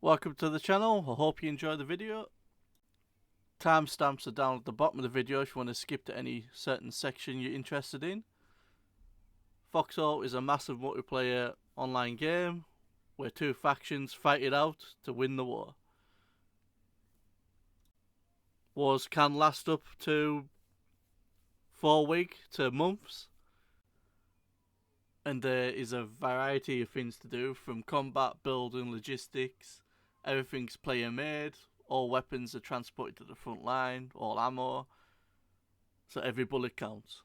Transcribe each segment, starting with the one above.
Welcome to the channel. I hope you enjoy the video. Timestamps are down at the bottom of the video if you want to skip to any certain section you're interested in. Foxhole is a massive multiplayer online game where two factions fight it out to win the war. Wars can last up to 4 weeks to months, and there is a variety of things to do, from combat, building, logistics. Everything's player made, all weapons are transported to the front line, all ammo, so every bullet counts.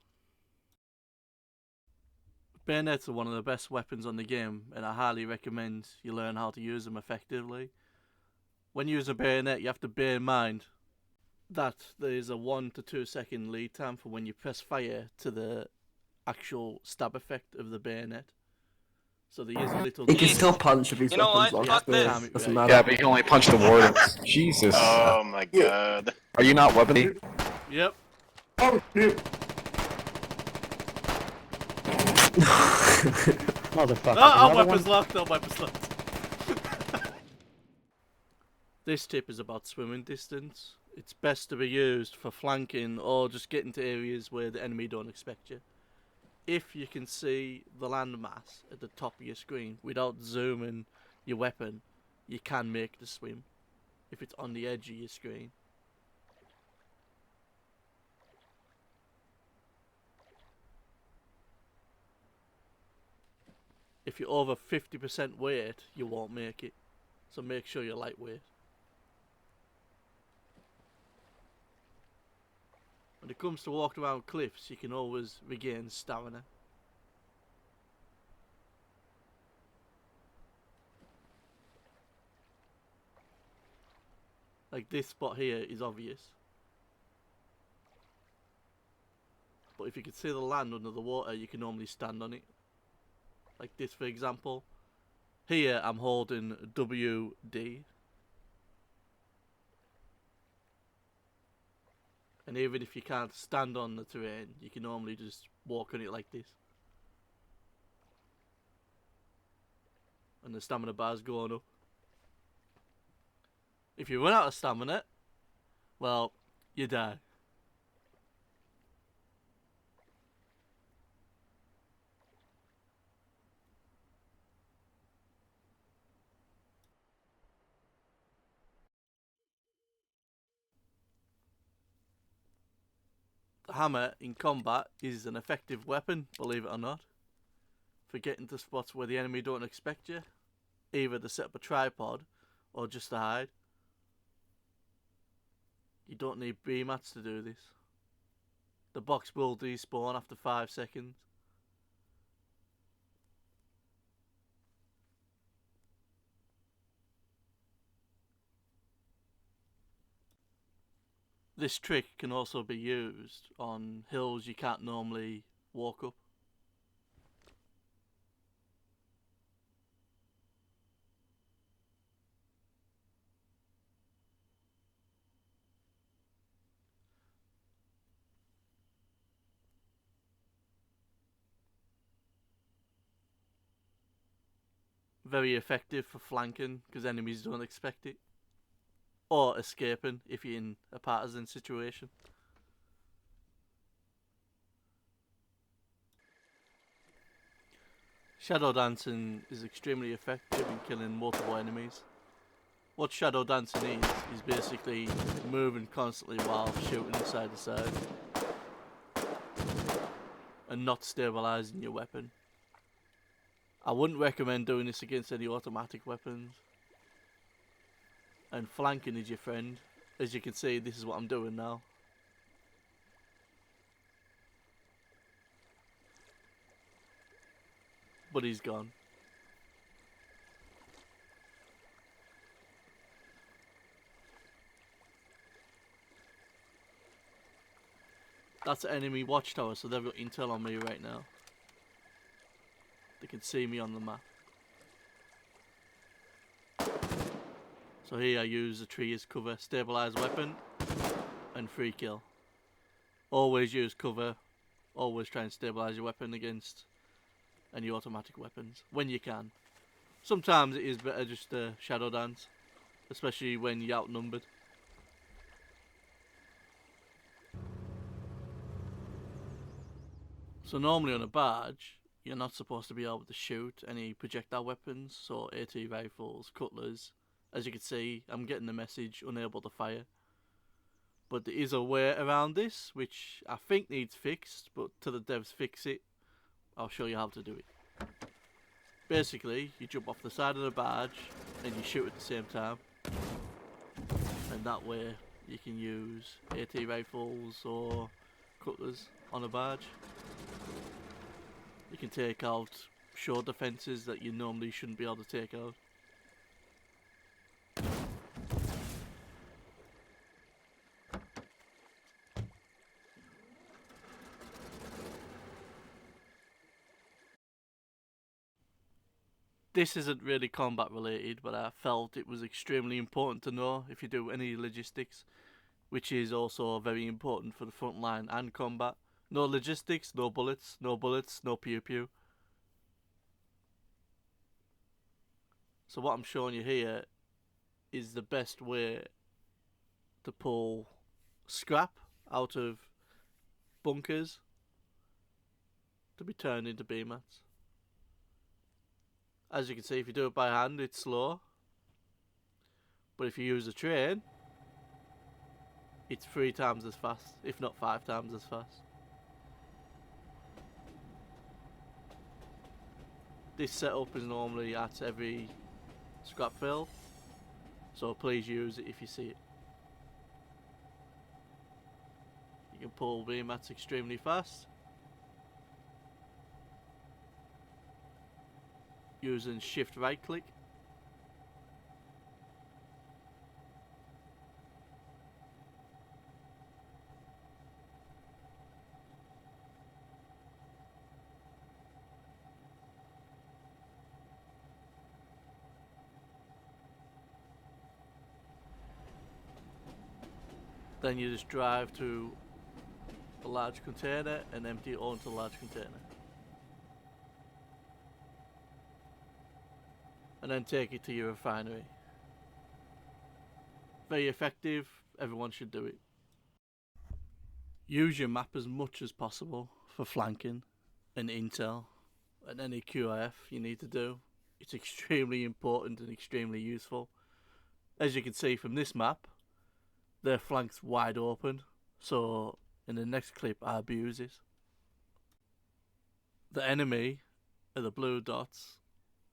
Bayonets are one of the best weapons on the game, and I highly recommend you learn how to use them effectively. When you use a bayonet, you have to bear in mind that there is a 1 to 2 second lead time from when you press fire to the actual stab effect of the bayonet. So there is a little... He can still punch if he's weapons on this. doesn't matter. Yeah, but he can only punch the wardens. Jesus. Oh my god. Are you not weapony? Yep. Oh, dude. Motherfucker. Oh, weapons locked, no weapons locked. This tip is about swimming distance. It's best to be used for flanking or just getting to areas where the enemy don't expect you. If you can see the landmass at the top of your screen without zooming your weapon, you can make the swim if it's on the edge of your screen. If you're over 50% weight, you won't make it, so make sure you're lightweight. When it comes to walking around cliffs, you can always regain stamina. Like this spot here is obvious. But if you can see the land under the water, you can normally stand on it. Like this, for example. Here I'm holding WD. And even if you can't stand on the terrain, you can normally just walk on it like this. And the stamina bar's going up. If you run out of stamina, well, you die. The hammer in combat is an effective weapon, believe it or not, for getting to spots where the enemy don't expect you, either to set up a tripod or just to hide. You don't need B mats to do this. The box will despawn after 5 seconds. This trick can also be used on hills you can't normally walk up. Very effective for flanking because enemies don't expect it. Or escaping if you're in a partisan situation. Shadow dancing is extremely effective in killing multiple enemies. What shadow dancing is basically moving constantly while shooting side to side. And not stabilising your weapon. I wouldn't recommend doing this against any automatic weapons. And flanking is your friend. As you can see, this is what I'm doing now. But he's gone. That's an enemy watchtower, so they've got intel on me right now. They can see me on the map. So here I use the tree as cover, stabilise weapon, and free kill. Always use cover, always try and stabilise your weapon against any automatic weapons, when you can. Sometimes it is better just to shadow dance. especially when you're outnumbered. So normally on a barge, you're not supposed to be able to shoot any projectile weapons, so AT rifles, cutlers. As you can see, I'm getting the message, unable to fire. But there is a way around this, which I think needs fixed, but till the devs fix it, I'll show you how to do it. Basically, you jump off the side of the barge, and you shoot at the same time. And that way, you can use AT rifles or cutlers on a barge. You can take out shore defences that you normally shouldn't be able to take out. This isn't really combat related, but I felt it was extremely important to know if you do any logistics, which is also very important for the front line and combat. No logistics, no bullets, no bullets, no pew pew. So what I'm showing you here is the best way to pull scrap out of bunkers to be turned into B-mats. As you can see, if you do it by hand, it's slow. But if you use a train, it's 3 times as fast, if not 5 times as fast. This setup is normally at every scrap fill, so please use it if you see it. You can pull B-mats extremely fast using shift right click. Then you just drive to a large container and empty it onto a large container. And then take it to your refinery. Very effective, everyone should do it. Use your map as much as possible for flanking and intel and any QRF you need to do. It's extremely important and extremely useful. As you can see from this map, their flank's wide open, so in the next clip I abuse it. The enemy are the blue dots,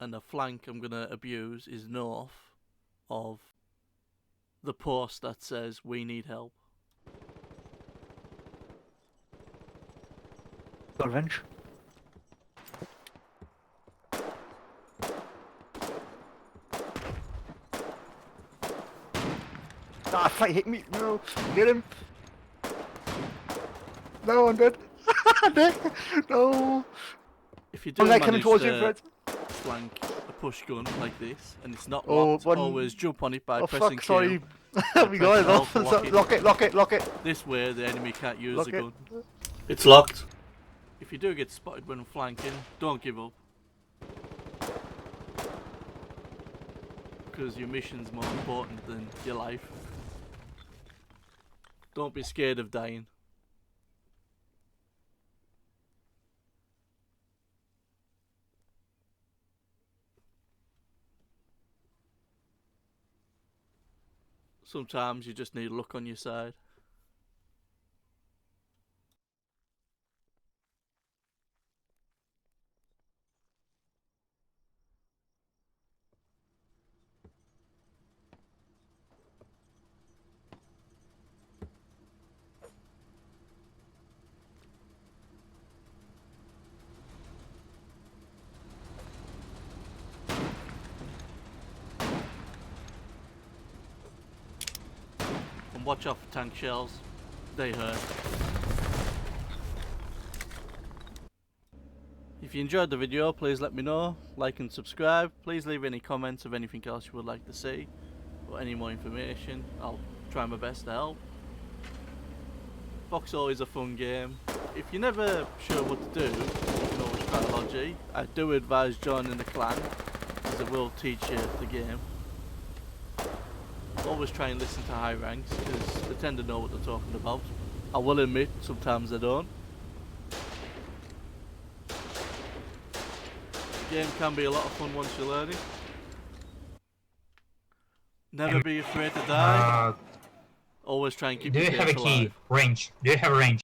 and the flank I'm going to abuse is north of the post that says we need help. Got a wrench? Ah, fight hit me! No! Get him! No, I'm dead! I'm dead! No! If you do manage to flank a push gun like this, and it's not locked, always jump on it by pressing Q. Sorry! We got it off! Lock it! This way the enemy can't use the gun. It's locked. If you do get spotted when flanking, don't give up. Because your mission's more important than your life. Don't be scared of dying. Sometimes you just need luck on your side. And watch out for tank shells, they hurt. If you enjoyed the video, please let me know, like and subscribe. Please leave any comments of anything else you would like to see, or any more information. I'll try my best to help. Foxhole is a fun game. If you're never sure what to do, you know strategy, I do advise joining the clan, as it will teach you the game. always try and listen to high ranks because they tend to know what they're talking about. I will admit, sometimes they don't. The game can be a lot of fun once you learn it. Never be afraid to die. Always try and keep Do your you have a base key? alive. Range. Do you have a range?